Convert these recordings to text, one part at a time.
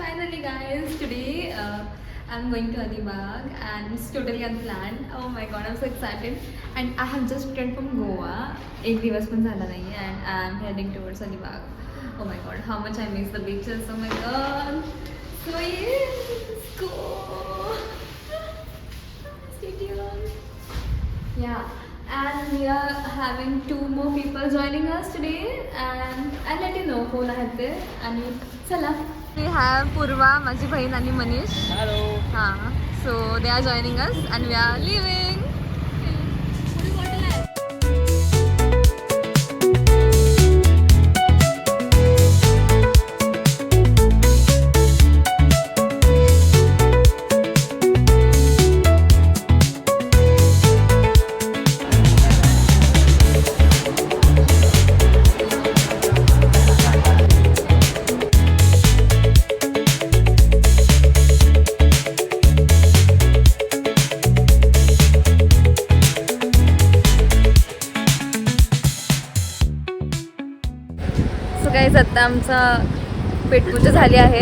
finally guys, today I'm going to Alibag and it's totally unplanned. Oh my god, I'm so excited and I have just returned from Goa. एक दिवस पण झाला नाही and I'm heading towards Alibag. Oh my god, how much I miss the beaches. Oh my god. So yes, let's go. Stay tuned. Yeah. And we are having 2 more people joining us today and I'll let you know कोण आहेत ते आणि चला. We have Purva, माझी बहीण आणि Manish. Hello. हां, so they are joining us and we are leaving. Guys आता आमचा पेटपूजा झाली आहे.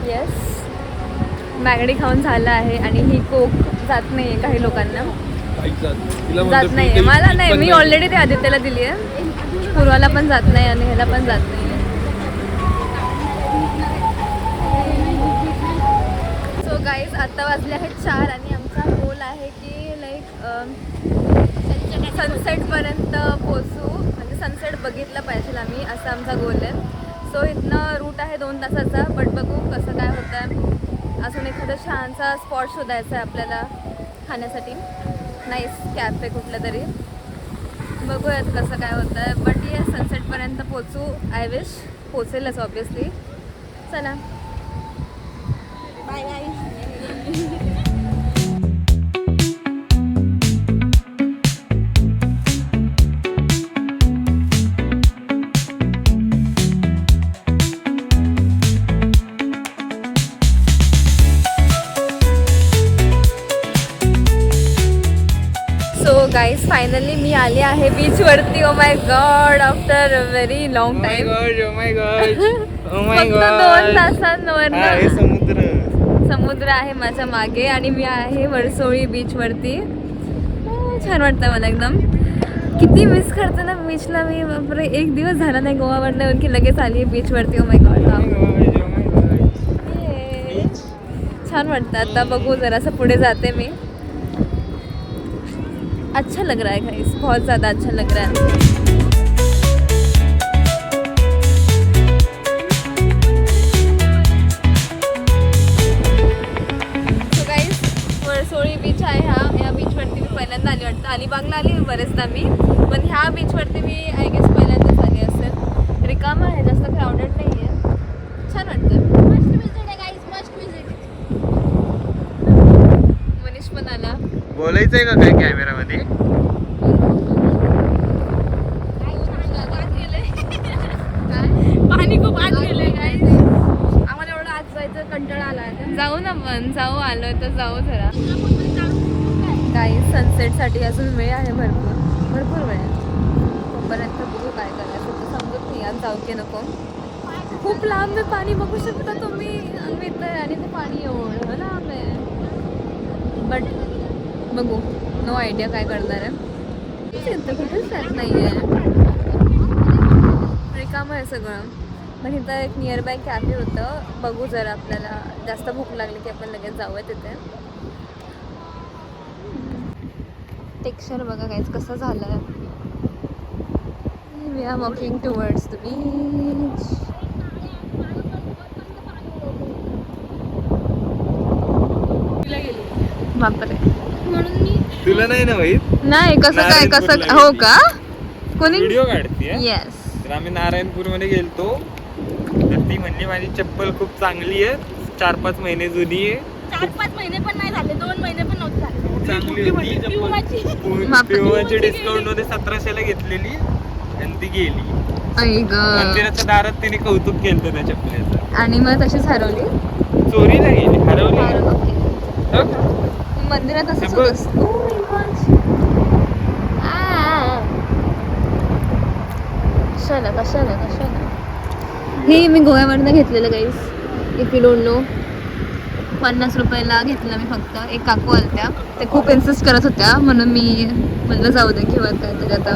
येस, मॅगडी खाऊन झालं आहे आणि ही कोक जात नाही आहे काही लोकांना. जात नाही आहे मला. नाही, मी ऑलरेडी ते आदित्यला दिली आहे. पूर्वाला पण जात नाही आणि ह्याला पण जात नाही. सो गाईज आता वाजले आहेत 4 आणि आमचा गोल आहे की लाईक सनसेटपर्यंत पोचू. म्हणजे सनसेट बघितलं पाहिजे आम्ही, असा आमचा गोल आहे. सो इथनं रूट आहे 2 तासाचा, बट बघू कसं काय होतं आहे. अजून एखादा छानसा स्पॉट शोधायचा आहे आपल्याला खाण्यासाठी. नाईस कॅफे कुठलं तरी, बघूयात कसं काय होतं आहे. बट ये सनसेटपर्यंत पोचू. आय विश पोचेलच ऑब्वियसली. चला बाय बाय. गाईज फायनली मी आले आहे बीचवरती. Oh my god, after a very long time. फक्त 2 तासांवर समुद्र आहे माझ्या मागे आणि मी आहे वर्सोळी बीचवरती. छान वाटतं मला एकदम. किती मिस करते ना बीचला मी. बापरे, 1 दिवस झाला नाही गोवावरनं येऊन की लगेच आली आहे बीचवरती. ओ माय गॉड, छान वाटतं. आता बघू जरासं पुढे जाते मी. अच्छा लग रहा है गाइस, बहुत ज़्यादा अच्छा लग रहा है. सो गाइस, वर्सोळी बीच आहे हा. या बीचवरती मी पहिल्यांदा आली वाटतं. अलिबागला आली बरेचदा मी, पण ह्या बीचवरती मी आय गेस पहिल्यांदाच आली असेल. रिकामा आहे, जास्त क्राऊडेड नाही आहे. छान वाटतं. मस्ट विजिट आहे गाइस, मस्ट विजिट. मनीष पण आला. बोलायचंय का काय कॅमेरामध्ये? पाणी खूप आत गेलंय गाईस. आम्हाला एवढं आत जायचं कंटाळा आलाय. जाऊ ना, पण जाऊ, आलोय तर जाऊ जरा. गाईस सनसेटसाठी अजून वेळ आहे, भरपूर वेळ आहे. तोपर्यंत बघू काय करायचं तर समजत नाही आज जाऊ की नको. खूप लांब आहे पाणी, बघू शकता तुम्ही. मिळतंय आणि ते पाणी एवढं लांब आहे. बट बघू, नो आयडिया काय करणार आहे. कुठेच जात नाही आहे, रिकामं आहे सगळं. पण इथं एक नियरबाय कॅफे होतं. बघू जरा, आपल्याला जास्त भूक लागली की आपण लगेच जाऊया तिथे. टेक्स्चर बघा काहीच कसं झालं आहे. We are walking towards the beach. बापरे, म्हणून मी तुला नाही ना माहित? नाही कसं काय, कसं हो का? कोणी व्हिडिओ काढते? येस. तर आम्ही नारायणपूर मध्ये गेलतो, तर ती म्हणली माझी चप्पल खूप चांगली आहे, 4-5 महिने जुनी आहे. 4-5 महिने पण नाही झाले, 2 महिने पण नव्हते झाले. चांगली होती चप्पल. पिओमाची डिस्काउंट मध्ये 1700 ला घेतलेली आणि ती गेली. मंदिराच्या दारात तिने कौतुक केलं त्या चप्पलेचं आणि मग तशीच हरवली. चोरीला गेली, हरवली. मंदिरात असंच होत असतं. कशाला हे मी गोव्यावरनं घेतलेलं guys. If you don't know. 50 रुपयाला घेतलं मी फक्त. एक काकू आलत्या, ते खूप इन्सिस्ट करत होत्या म्हणून मी म्हणलं जाऊ दे किंवा काहीतरी आता.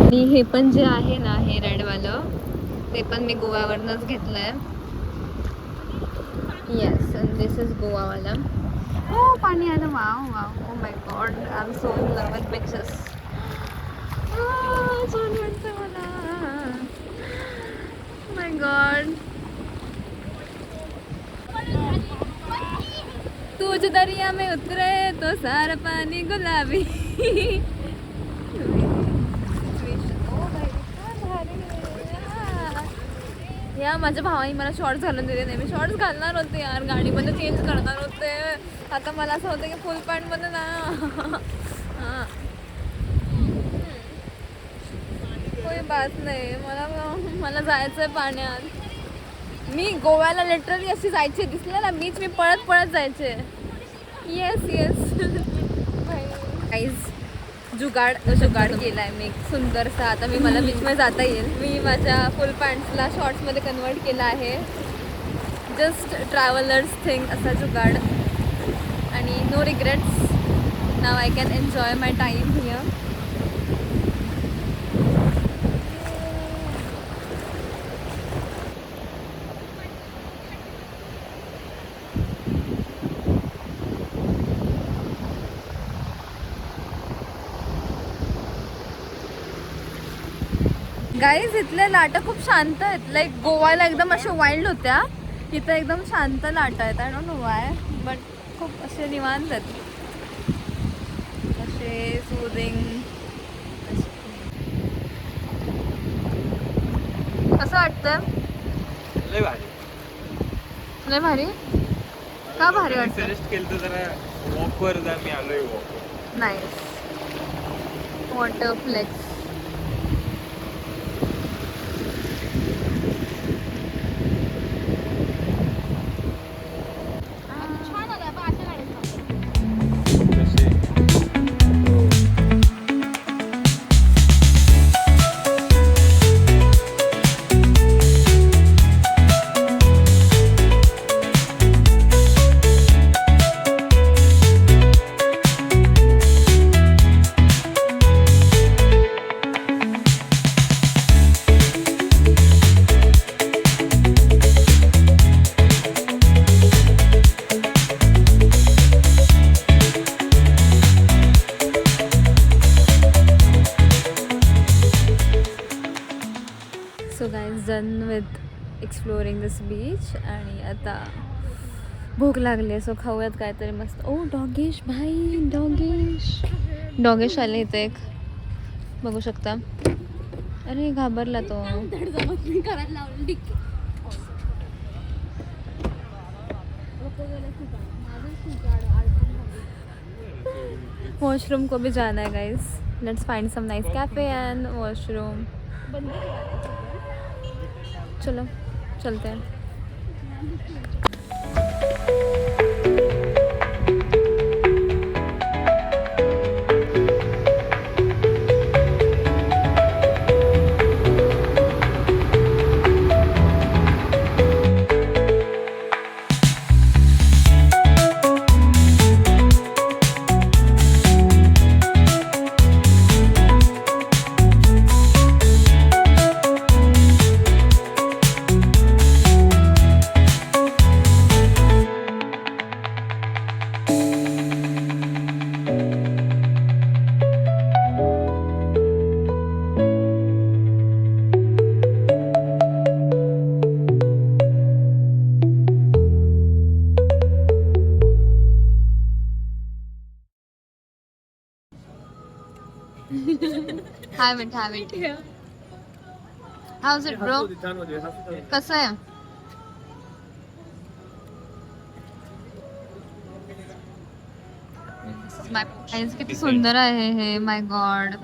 आणि हे पण जे आहे ना, हे रेडवालं, ते पण मी गोव्यावरनंच घेतलंय. Yes, and this is Goawala. हो पाणी आलं. Wow wow, O my God, I am so in love with pictures. छान वाटतं मला. माय गॉड. तुझ दरिया में उतरे तो सारा पानी गुलाबी. या माझ्या भावाने मला शॉर्ट्स घालून दिले नाही. मी शॉर्ट्स घालणार होते यार, गाडीमध्ये चेंज करणार होते. आता मला असं होतं की फुल पॅन्टमध्ये ना. हां, कोई बात नाही. मला जायचं आहे पाण्यात. मी गोव्याला लिटरली अशी जायचे, दिसले ना बीच, मी पळत पळत जायचे. Yes yes. गाईज, जुगाड केलाय मी एक सुंदरसा. आता मला बीचमध्ये जाता येईल. मी माझ्या फुल पॅन्ट्सला शॉर्ट्समध्ये कन्वर्ट केलं आहे. जस्ट ट्रॅव्हलर्स थिंग असा जुगाड. आणि no regrets. Now I can enjoy my time here. Guys, इथले लाटा खूप शांत आहेत. लाईक गोव्याला एकदम अशा वाईल्ड होत्या, इथं एकदम शांत लाटा आहेत. I don't know Y, but खूप असे निवांत आहेत, असे सूदिंग. कसं वाटतं? लय भारी. लय भारी. का भारी वाटतं? सजेस्ट केलं तर जरा वॉकवर जा. मी आलोय वॉक. नाईस. Water flex. छान आलं बा, अशा गाड्या. कसे so guys, done with exploring this beach. आणि आता भूक लागली, सो खाऊयात काहीतरी मस्त. ओ डॉगेश भाई, डॉगेश आले इथे एक, बघू शकता. अरे घाबरला तो. करायला लावलं डिक्की. वॉशरूम को भी जाना है guys. Let's find some nice cafe and washroom. चलो चलते हैं. Have it. How's it, bro? कसं आहे? किती सुंदर आहे हे. My god.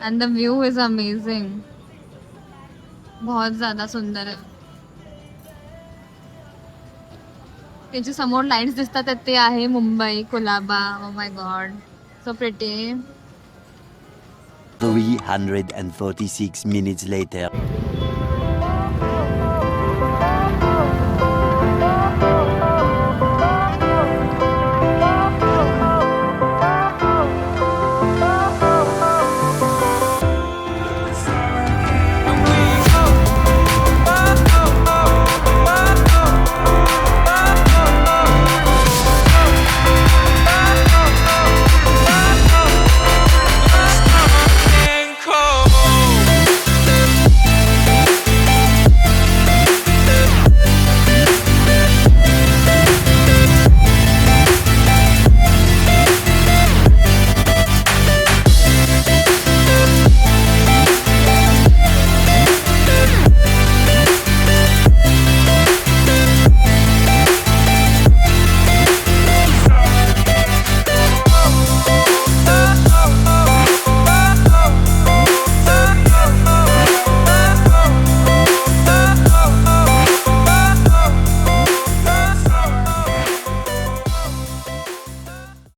And the view is amazing. बहुत ज्यादा सुंदर आहे. त्याच्या समोर लाईट्स दिसतात, ते आहे मुंबई, कोलाबा. ओ my God, so pretty. 346 minutes later.